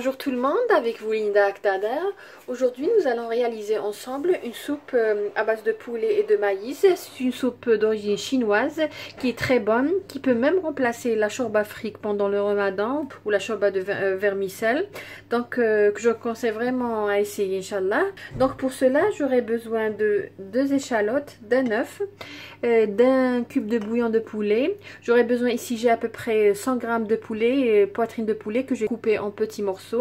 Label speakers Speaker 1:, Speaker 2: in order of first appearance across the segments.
Speaker 1: Bonjour tout le monde, avec vous Linda Aktader. Aujourd'hui nous allons réaliser ensemble une soupe à base de poulet et de maïs. C'est une soupe d'origine chinoise qui est très bonne, qui peut même remplacer la chorba afrique pendant le ramadan ou la chorba de vermicelle. Donc que je conseille vraiment à essayer, Inch'Allah. Donc pour cela j'aurai besoin de 2 échalotes, d'un œuf, d'un cube de bouillon de poulet. J'aurai besoin ici, j'ai à peu près 100 g de poulet, poitrine de poulet que j'ai coupé en petits morceaux.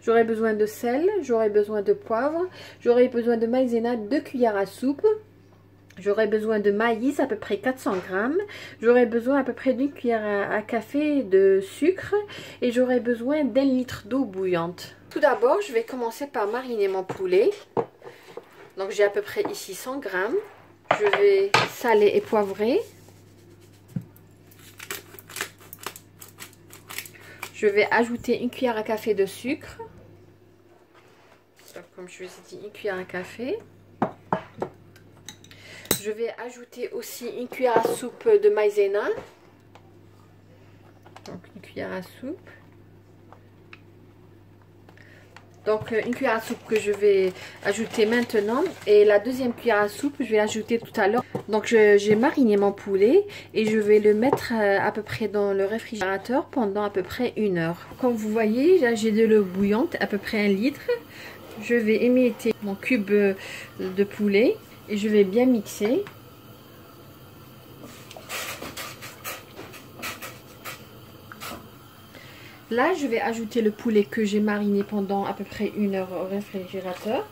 Speaker 1: J'aurai besoin de sel, j'aurai besoin de poivre, j'aurai besoin de maïzena 2 cuillères à soupe. J'aurai besoin de maïs, à peu près 400 g. J'aurai besoin à peu près d'une cuillère à café de sucre. Et j'aurai besoin d'1 litre d'eau bouillante. Tout d'abord, je vais commencer par mariner mon poulet. Donc j'ai à peu près ici 100 g. Je vais saler et poivrer. Je vais ajouter 1 cuillère à café de sucre. Donc, comme je vous ai dit, 1 cuillère à café. Je vais ajouter aussi 1 cuillère à soupe de maïzena. Donc 1 cuillère à soupe. Donc 1 cuillère à soupe que je vais ajouter maintenant. Et la deuxième cuillère à soupe, je vais l'ajouter tout à l'heure. Donc j'ai mariné mon poulet et je vais le mettre à peu près dans le réfrigérateur pendant à peu près 1 heure. Comme vous voyez, là j'ai de l'eau bouillante, à peu près 1 litre. Je vais émietter mon cube de poulet et je vais bien mixer. Là, je vais ajouter le poulet que j'ai mariné pendant à peu près 1 heure au réfrigérateur.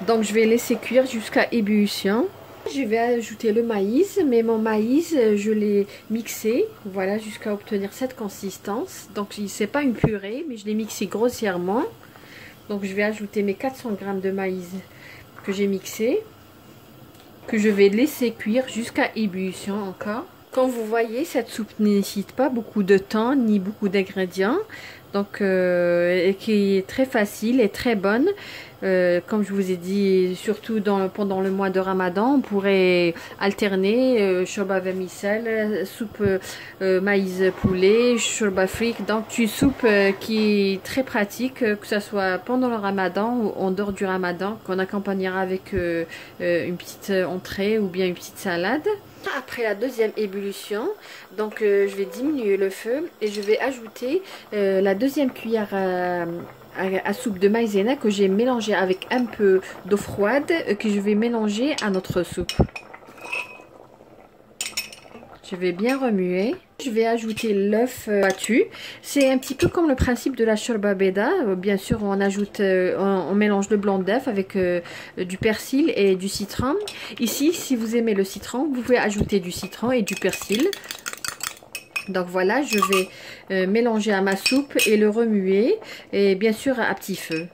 Speaker 1: Donc, je vais laisser cuire jusqu'à ébullition. Je vais ajouter le maïs, mais mon maïs, je l'ai mixé, voilà, jusqu'à obtenir cette consistance. Donc, c'est pas une purée, mais je l'ai mixé grossièrement. Donc, je vais ajouter mes 400 g de maïs que j'ai mixé, que je vais laisser cuire jusqu'à ébullition encore. Comme vous voyez, cette soupe ne nécessite pas beaucoup de temps ni beaucoup d'ingrédients, donc et qui est très facile et très bonne. Comme je vous ai dit, surtout pendant le mois de Ramadan, on pourrait alterner chorba vermicelle, soupe maïs poulet, chorba afrique. Donc une soupe qui est très pratique, que ce soit pendant le Ramadan ou en dehors du Ramadan, qu'on accompagnera avec une petite entrée ou bien une petite salade. Après la deuxième ébullition, donc je vais diminuer le feu et je vais ajouter la deuxième cuillère à soupe de maïzena que j'ai mélangé avec un peu d'eau froide que je vais mélanger à notre soupe. Je vais bien remuer. Je vais ajouter l'œuf battu. C'est un petit peu comme le principe de la chorba beda. Bien sûr, on ajoute, on mélange le blanc d'œuf avec du persil et du citron. Ici, si vous aimez le citron, vous pouvez ajouter du citron et du persil. Donc voilà, je vais mélanger à ma soupe et le remuer. Et bien sûr, à petit feu.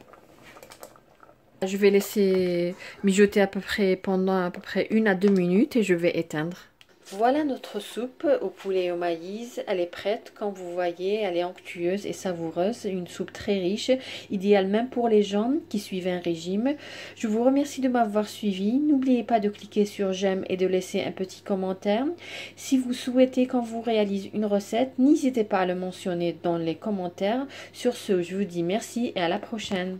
Speaker 1: Je vais laisser mijoter à peu près pendant à peu près 1 à 2 minutes et je vais éteindre. Voilà notre soupe au poulet et au maïs, elle est prête, comme vous voyez, elle est onctueuse et savoureuse, une soupe très riche, idéale même pour les gens qui suivent un régime. Je vous remercie de m'avoir suivi, n'oubliez pas de cliquer sur j'aime et de laisser un petit commentaire. Si vous souhaitez qu'on vous réalise une recette, n'hésitez pas à le mentionner dans les commentaires. Sur ce, je vous dis merci et à la prochaine.